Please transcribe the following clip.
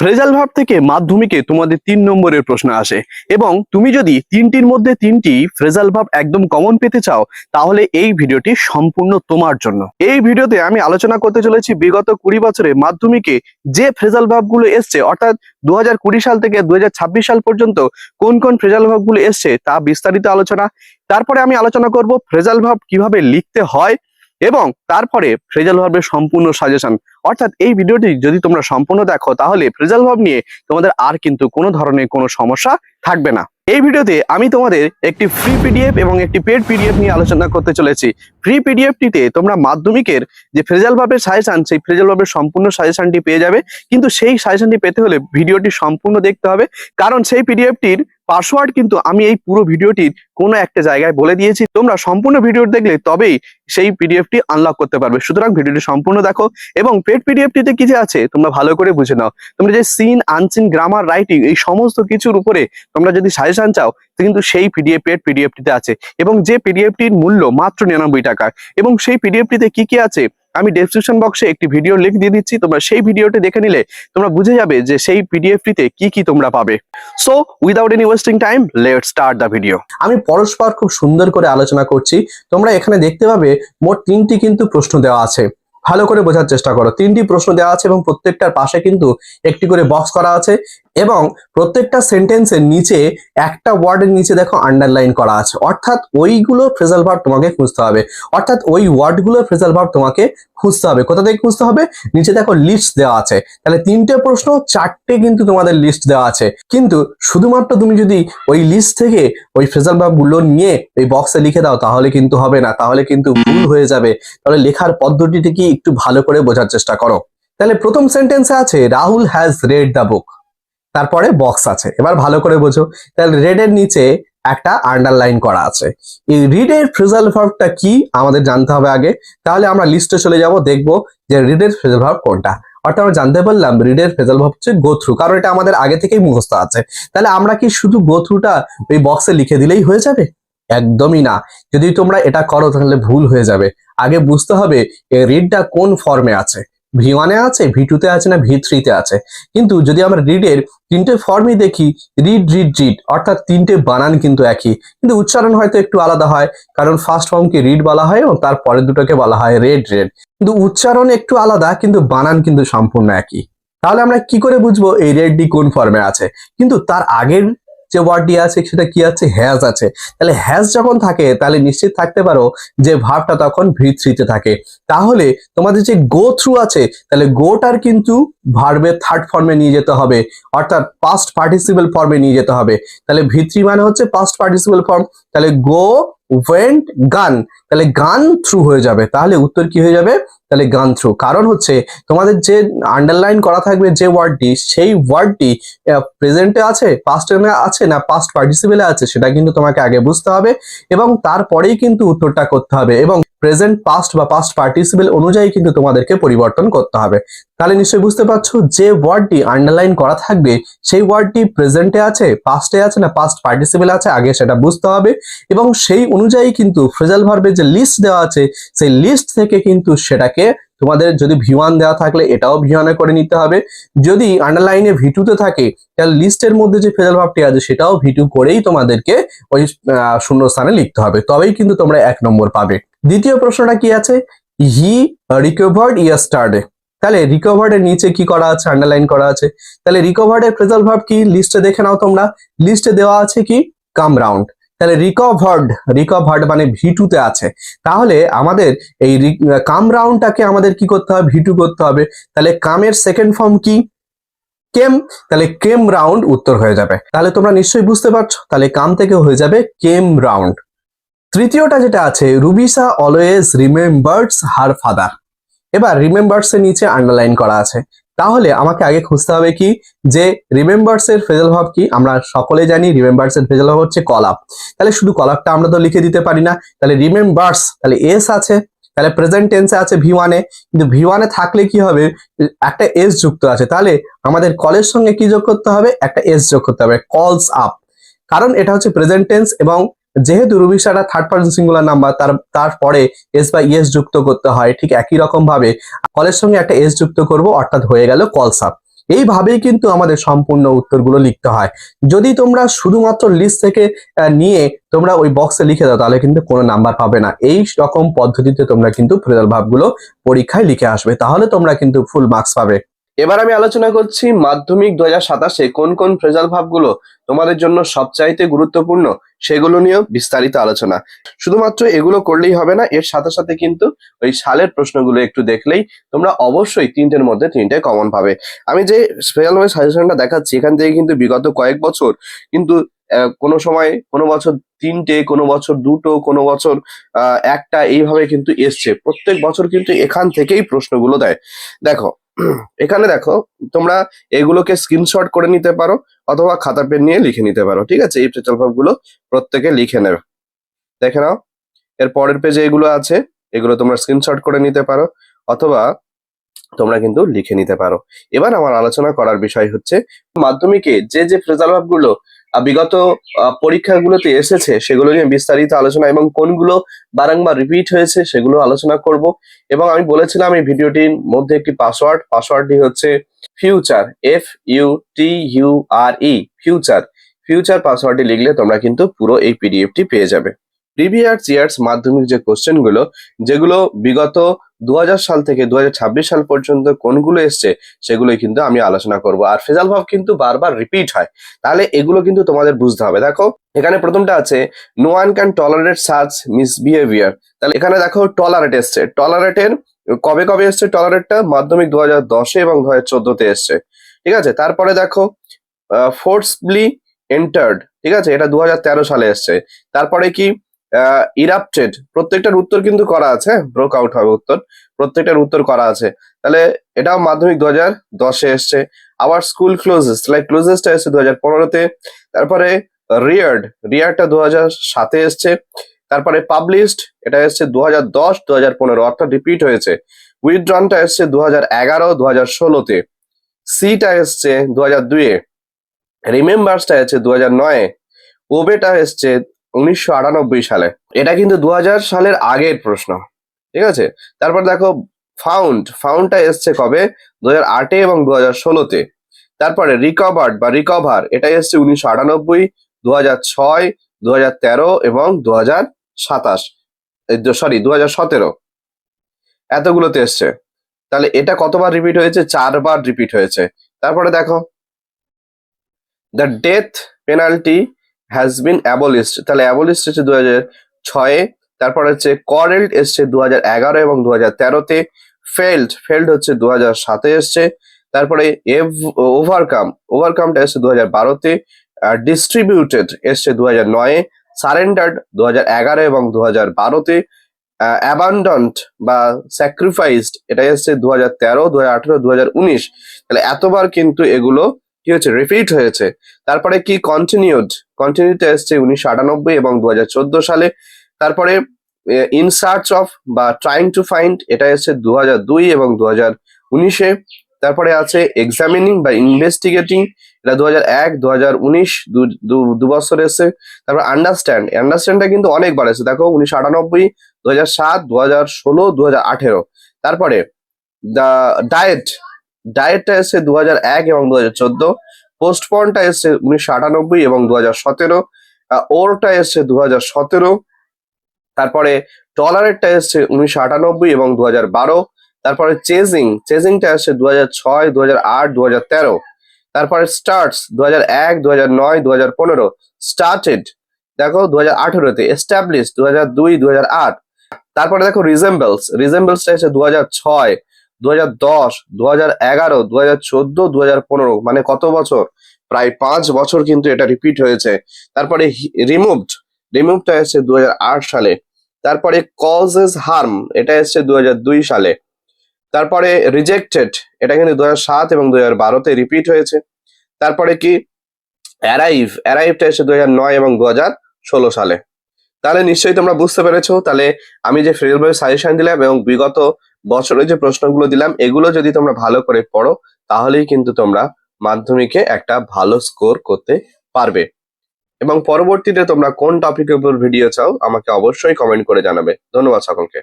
Phrasal verb থেকে মাধ্যমিকে তোমাদের 3 নম্বরের প্রশ্ন আসে এবং তুমি যদি তিনটির মধ্যে তিনটি ফ্রেজাল ভার্ব একদম কমন পেতে চাও তাহলে এই ভিডিওটি সম্পূর্ণ তোমার জন্য। এই ভিডিওতে আমি আলোচনা করতে চলেছি বিগত 20 বছরে মাধ্যমিকে যে ফ্রেজাল ভার্ব গুলো এসছে, অর্থাৎ 2020 সাল থেকে 2026 সাল পর্যন্ত কোন কোন ফ্রেজাল ভার্ব গুলো এসছে তা বিস্তারিত আলোচনা। তারপরে আমি আলোচনা করব ফ্রেজাল ভার্ব কিভাবে লিখতে হয় এবং তারপরে ফ্রেজাল ভার্বের সম্পূর্ণ সাজেশন। অর্থাৎ এই ভিডিওটি যদি তোমরা সম্পূর্ণ দেখো তাহলে ফ্রেজাল ভার্ব নিয়ে তোমাদের আর কিন্তু কোনো ধরনের কোনো সমস্যা থাকবে না। এই ভিডিওতে আমি তোমাদের একটি ফ্রি পিডিএফ এবং একটি পেড পিডিএফ নিয়ে আলোচনা করতে চলেছি। ফ্রি পিডিএফটিতে তোমরা মাধ্যমিকের যে ফ্রেজাল ভার্বের সাজেশন, সেই ফ্রেজাল ভার্বের সম্পূর্ণ সাজেশনটি পেয়ে যাবে, কিন্তু সেই সাজেশনটি পেতে হলে ভিডিওটি সম্পূর্ণ দেখতে হবে, কারণ সেই পিডিএফটির পাসওয়ার্ড কিন্তু আমি এই পুরো ভিডিওটির কোনো একটা জায়গায় বলে দিয়েছি। তোমরা সম্পূর্ণ ভিডিও দেখলে তবেই সেই পিডিএফটি আনলক করতে পারবে। সুতরাং ভিডিওটি সম্পূর্ণ দেখো এবং পেড পিডিএফটিতে কি যে আছে তোমরা ভালো করে বুঝে নাও। তোমরা যে সিন, আনসিন, গ্রামার, রাইটিং এই সমস্ত কিছুর উপরে তোমরা যদি সাজেশন চাও কিন্তু সেই পেড পিডিএফটিতে আছে এবং যে পিডিএফটির মূল্য মাত্র 99 টাকা। এবং সেই পিডিএফটিতে কি কি আছে আমি ডেসক্রিপশন বক্সে একটি ভিডিও লিংক দিয়ে দিচ্ছি, তোমরা সেই ভিডিওটি দেখে নিলে তোমরা বুঝে যাবে যে সেই পিডিএফটিতে কি কি তোমরা পাবে। So without any wasting time, let's start the video. আমি পরস্পর খুব সুন্দর করে আলোচনা করছি। তোমরা এখানে দেখতে পাবে মোট 3টি কিন্তু প্রশ্ন দেওয়া আছে। ভালো করে বোঝার চেষ্টা করো। 3টি প্রশ্ন দেওয়া আছে এবং প্রত্যেকটার পাশে কিন্তু একটি করে বক্স করা আছে এবং প্রত্যেকটা সেন্টেন্সের নিচে একটা ওয়ার্ডের নিচে দেখো আন্ডারলাইন করা আছে, অর্থাৎ ওইগুলো ফ্রেজাল ভার্ব তোমাকে খুঁজতে হবে, অর্থাৎ ওই ওয়ার্ডগুলো ফ্রেজাল ভার্ব তোমাকে খুঁজতে হবে। কোথা থেকে খুঁজতে হবে? নিচে দেখো লিস্ট দেওয়া আছে। তাহলে 3টে প্রশ্ন, 4টে কিন্তু তোমাদের লিস্ট দেওয়া আছে, কিন্তু শুধুমাত্র তুমি যদি ওই লিস্ট থেকে ওই ফ্রেজাল ভার্ব গুলো নিয়ে ওই বক্সে লিখে দাও তাহলে কিন্তু হবে না, তাহলে কিন্তু ভুল হয়ে যাবে। তাহলে লেখার পদ্ধতিটি কি একটু ভালো করে বোঝার চেষ্টা করো। তাহলে প্রথম সেন্টেন্সে আছে Rahul has red the book, তারপরে বক্স আছে। এবার ভালো করে বোঝো। তাহলে রেড এর নিচে একটা আন্ডারলাইন করা আছে। এই রিড এর ফ্রেজাল ভার্বটা কি আমাদের জানতে হবে আগে। তাহলে আমরা লিস্টে চলে যাব, দেখব যে রিড এর ফ্রেজাল ভার্ব কোনটা। অর্থাৎ আমরা জানতে পারলাম রিড এর ফ্রেজাল ভার্ব হচ্ছে গো থ্রু, কারণ এটা আমাদের আগে থেকেই মুখস্থ আছে। তাহলে আমরা কি শুধু গো থ্রুটা ওই বক্সে লিখে দিলেই হয়ে যাবে? একদমই না। যদি তোমরা এটা করো তাহলে ভুল হয়ে যাবে। আগে বুঝতে হবে এই রিডটা কোন ফর্মে আছে, V1 এ আছে, V2 তে আছে না V3 তে আছে। কিন্তু যদি আমরা রিডের 3টে ফর্মই দেখি, রিড রিড রিড, অর্থাৎ 3টে বানান কিন্তু একই, কিন্তু উচ্চারণ হয়তো একটু আলাদা হয়, কারণ ফার্স্ট ফর্মকে রিড বলা হয় এবং তার পরের দুটোকে বলা হয় রেড রেড, কিন্তু উচ্চারণ একটু আলাদা, কিন্তু বানান কিন্তু সম্পূর্ণ একই। তাহলে আমরা কি করে বুঝবো এই রেডটি কোন ফর্মে আছে? কিন্তু তার আগের যে ওয়ার্ডটি আছে সেটা কি আছে? হ্যাজ আছে। তাহলে হ্যাজ যখন থাকে তাহলে নিশ্চিত থাকতে পারো যে ভার্বটা তখন V3 তে থাকে। তাহলে তোমাদের যে গো থ্রু আছে, তাহলে গোটার কিন্তু ভার্বের থার্ড ফর্মে নিয়ে যেতে হবে, অর্থাৎ পাস্ট পার্টিসিপল ফর্মে নিয়ে যেতে হবে। তাহলে V3 মানে হচ্ছে পাস্ট পার্টিসিপল ফর্ম। তাহলে গো ওয়েন্ট গান, তাহলে গান থ্রু হয়ে যাবে। তাহলে উত্তর কি হয়ে যাবে? তাহলে গান থ্রু। কারণ হচ্ছে তোমাদের যে আন্ডারলাইন করা থাকবে যে ওয়ার্ডটি, সেই ওয়ার্ডটি প্রেজেন্টে আছে, পাস্টে আছে না পাস্ট পার্টিসিপলে আছে, সেটা কিন্তু তোমাকে আগে বুঝতে হবে এবং তারপরেই কিন্তু উত্তরটা করতে হবে এবং প্রেজেন্ট, পাস্ট বা পাস্ট পার্টিসিপল অনুযায়ী কিন্তু তোমাদেরকে পরিবর্তন করতে হবে। তাহলে নিশ্চয়ই বুঝতে পারছো যে ওয়ার্ডটি আন্ডারলাইন করা থাকবে সেই ওয়ার্ডটি প্রেজেন্টে আছে, পাস্টে আছে না পাস্ট পার্টিসিপল আছে, আগে সেটা বুঝতে হবে এবং সেই অনুযায়ী কিন্তু ফ্রেজাল ভার্বের যে লিস্ট দেওয়া আছে সেই লিস্ট থেকে কিন্তু সেটাকে তোমাদের যদি V1 দেওয়া থাকলে এটাও V1 এ করে নিতে হবে। যদি আন্ডারলাইনে V2 তে থাকে তাহলে লিস্টের মধ্যে যে ফ্রেজাল ভার্বটি আছে সেটাও V2 করেই তোমাদেরকে ওই শূন্যস্থানে লিখতে হবে, তবেই কিন্তু তোমরা 1 নম্বর পাবে। দ্বিতীয় প্রশ্নটা কি আছে? হি রিকভার্ড ইয়েস্টারডে। তাহলে রিকভার্ড এর নিচে কি করা আছে? আন্ডারলাইন করা আছে। তাহলে রিকভার্ড এর ফ্রেজাল ভার্ব কি লিস্টে দেখে নাও তোমরা। লিস্টে দেওয়া আছে কি? কাম রাউন্ড। তাহলে রিকভার্ড মানে V2 তে আছে। তাহলে আমাদের এই কাম রাউন্ডটাকে আমাদের কি করতে হবে? V2 করতে হবে। তাহলে কামের সেকেন্ড ফর্ম কি? কেম। তাহলে কেম রাউন্ড উত্তর হয়ে যাবে। তাহলে তোমরা নিশ্চয়ই বুঝতে পারছো, তাহলে কাম থেকে হয়ে যাবে কেম রাউন্ড। তৃতীয়টা যেটা আছে, রুবিসা অলওয়েজ রিমেম্বার্স হার ফাদার। এবার রিমেম্বার্স এর নিচে আন্ডারলাইন করা আছে। তাহলে আমাকে আগে খুঁজতে হবে কি যে রিমেম্বার্স এর ফ্রেজাল ভার্ব কি। আমরা সকলে জানি রিমেম্বার্স এর ফ্রেজাল ভার্ব হচ্ছে কল আপ। তাহলে শুধু কল আপটা আমরা তো লিখে দিতে পারি না। তাহলে রিমেম্বার্স, তাহলে এস আছে, তাহলে প্রেজেন্ট টেন্সে আছে V1 এ, কিন্তু V1 এ থাকলে কি হবে? একটা এস যুক্ত আছে। তাহলে আমাদের কলের সঙ্গে কি যোগ করতে হবে? একটা এস যোগ করতে হবে, কলস আপ, কারণ এটা হচ্ছে প্রেজেন্ট টেন্স এবং যেহেতু রুবিসাটা থার্ড পারসন সিঙ্গুলার নাম্বার, তারপরে এস বা ইএস যুক্ত করতে হয়। ঠিক একই রকম ভাবে কলের সঙ্গে একটা এস যুক্ত করব, অর্থাৎ হয়ে গেল কলস আপ। এইভাবেই কিন্তু আমাদের সম্পূর্ণ উত্তরগুলো লিখতে হয়। যদি তোমরা শুধুমাত্র লিস্ট থেকে নিয়ে তোমরা ওই বক্সে লিখে দাও তাহলে কিন্তু কোনো নাম্বার পাবে না। এই রকম পদ্ধতিতে তোমরা কিন্তু ফ্রেজাল ভার্বগুলো পরীক্ষায় লিখে আসবে, তাহলে তোমরা কিন্তু ফুল মার্কস পাবে। এবার আমি আলোচনা করছি মাধ্যমিক 2027-এ কোন কোন ফ্রেজাল ভার্বগুলো তোমাদের জন্য সবচাইতে গুরুত্বপূর্ণ সেগুলো নিয়েও বিস্তারিত আলোচনা। শুধুমাত্র এগুলো করলেই হবে না, এর সাথে সাথে কিন্তু ওই সালের প্রশ্নগুলো একটু দেখলেই তোমরা অবশ্যই তিনটের মধ্যে তিনটে কমন পাবে। আমি যে ফ্রেজাল ভার্বের সাজেশনটা দেখাচ্ছি এখান থেকে কিন্তু বিগত কয়েক বছর কিন্তু কোনো সময় কোনো বছর তিনটে, কোনো বছর দুটো, কোনো বছর একটা, এইভাবে কিন্তু এসছে। প্রত্যেক বছর কিন্তু এখান থেকেই প্রশ্নগুলো দেয়। দেখো এখানে দেখো, তোমরা এগুলোকে স্ক্রিনশট করে নিতে পারো অথবা খাতা পেন নিয়ে লিখে নিতে পারো। ঠিক আছে, এই ফ্রেজাল ভার্বগুলো প্রত্যেকে লিখে নেবে। দেখে নাও, এর পরের পেজে এগুলো আছে, এগুলো তোমরা স্ক্রিনশট করে নিতে পারো অথবা তোমরা কিন্তু লিখে নিতে পারো। এবার আমার আলোচনা করার বিষয় হচ্ছে মাধ্যমিকে যে যে ফ্রেজাল ভার্বগুলো বিগত পরীক্ষাগুলোতে এসেছে সেগুলো নিয়ে বিস্তারিত আলোচনা এবং কোনগুলো বারংবার রিপিট হয়েছে সেগুলো আলোচনা করব। এবং আমি বলেছিলাম এই ভিডিওটির মধ্যে একটি পাসওয়ার্ডটি হচ্ছে ফিউচার, FUTURE, ফিউচার। ফিউচার পাসওয়ার্ডটি লিখলে তোমরা কিন্তু পুরো এই পিডিএফটি পেয়ে যাবে। প্রিভিয়াস ইয়ার্স মাধ্যমিক যে কোশ্চেন গুলো, যেগুলো বিগত 2000 সাল থেকে 2026 সাল পর্যন্ত কোনগুলো এসছে সেগুলোই কিন্তু আমি আলোচনা করব। আর ফ্রেজাল ভার্ব কিন্তু বারবার রিপিট হয়, তাহলে এগুলো কিন্তু তোমাদের বুঝতে হবে। দেখো এখানে প্রথমটা আছে no one can tolerate such misbehaviour. তাহলে এখানে দেখো টলারেট এসছে, টলারেটের কবে কবে এসছে টলারেটটা? মাধ্যমিক 2010-এ এবং 2014-তে এসছে। ঠিক আছে, তারপরে দেখো ফোর্সবলি এন্টার্ড, ঠিক আছে, এটা 2013 সালে এসছে। তারপরে কি ইরাপ্টেড, প্রত্যেকটার উত্তর কিন্তু করা আছে, ব্রোক আউট হবে উত্তর, প্রত্যেকটার উত্তর করা আছে। তাহলে এটাও মাধ্যমিক 2010-এ এসছে। আবার স্কুল ক্লোজেস, তাহলে ক্লোজেসটা এসছে 2015-তে। তারপরে রিয়ারটা 2007-এ এসছে। তারপরে পাবলিশড, এটা এসছে 2010, 2015, অর্থাৎ রিপিট হয়েছে। উইথড্রনটা এসছে 2011, 2016-তে। সিটা এসছে 2002-এ। রিমেম্বার্সটা এসছে 2009-এ। ওবেটা এসছে 1998 সালে। এটা কিন্তু 2000 সালের আগের প্রশ্ন। ঠিক আছে, তারপর দেখো ফাউন্ডটা এসছে কবে? 2008-এ এবং 2016-তে। তারপরে রিকভার, এটা এসছে 1998, 2006, 2013 এবং 2017, এতগুলোতে এসছে। তাহলে এটা কতবার রিপিট হয়েছে? 4বার রিপিট হয়েছে। তারপরে দেখো the death penalty has been abolished, তাহলে অ্যাবলিশড হচ্ছে 2006-এ। তারপর হচ্ছে করেল্ড এসছে 2011 এবং 2013-তে। ফেল্ড হচ্ছে 2007-এ এসছে। তারপরে ওভারকামটা এসছে 2012-তে। ডিস্ট্রিবিউটেড এসছে 2009-এ। সারেন্ডার্ড 2011 এবং 2012-তে। অ্যাবান্ডন্ড বা স্যাক্রিফাইসড, এটা এসছে 2013, 2018, 2019। তাহলে এতবার কিন্তু এগুলো কি হচ্ছে? রিপিট হয়েছে। তারপরে কি কন্টিনিউতে এসছে 1998 এবং 2014 সালে। তারপরে ইন সার্চ অফ বা ট্রাইং টু ফাইন্ড, এটা এসছে 2002 এবং 2019-এ। তারপরে আছে এক্সামিনিং বা ইনভেস্টিগেটিং, এটা 2001, 2019, দু বছর এসছে। তারপর আন্ডারস্ট্যান্ডটা কিন্তু অনেকবার এসেছে, দেখো 1998, 2007, 2016, 2018। তারপরে দ্য ডায়েটটা এসছে 2001 এবং 2014। পোস্টপনটা এসছে 1998 এবং 2017। ওরটা এসছে 2017। তারপরে টলারেটটা এসছে 1998 এবং 2012। তারপরে চেজিংটা এসছে 2006, 2008, 2013। তারপরে স্টার্টস 2001, 2009, 2015। স্টার্টেড দেখো 2018-তে। এস্টাবলিশ 2002, 2008। তারপরে দেখো রিজেম্বলসটা এসে 2006, 2010, 2011, 2014, 2015, মানে কত বছর? প্রায় 5 বছর কিন্তু এটা রিপিট হয়েছে। তারপরে রিমুভটা এসছে 2008 সালে। তারপরে কজেস হার্ম, এটা এসছে 2002 সালে। তারপরে রিজেক্টেড, এটা কিন্তু 2007 এবং 2012-তে রিপিট হয়েছে। তারপরে কি অ্যারাইভটা এসছে 2009 এবং 2016 সালে। তাহলে নিশ্চয়ই তোমরা বুঝতে পেরেছো। তাহলে আমি যে ফ্রেজাল ভার্বের সাজেশন দিলাম এবং বিগত বছরের যে প্রশ্নগুলো দিলাম, এগুলো যদি তোমরা ভালো করে পড়ো তাহলেই কিন্তু তোমরা মাধ্যমিকে একটা ভালো স্কোর করতে পারবে। এবং পরবর্তীতে তোমরা কোন টপিকের উপর ভিডিও চাও আমাকে অবশ্যই কমেন্ট করে জানাবে। ধন্যবাদ সকলকে।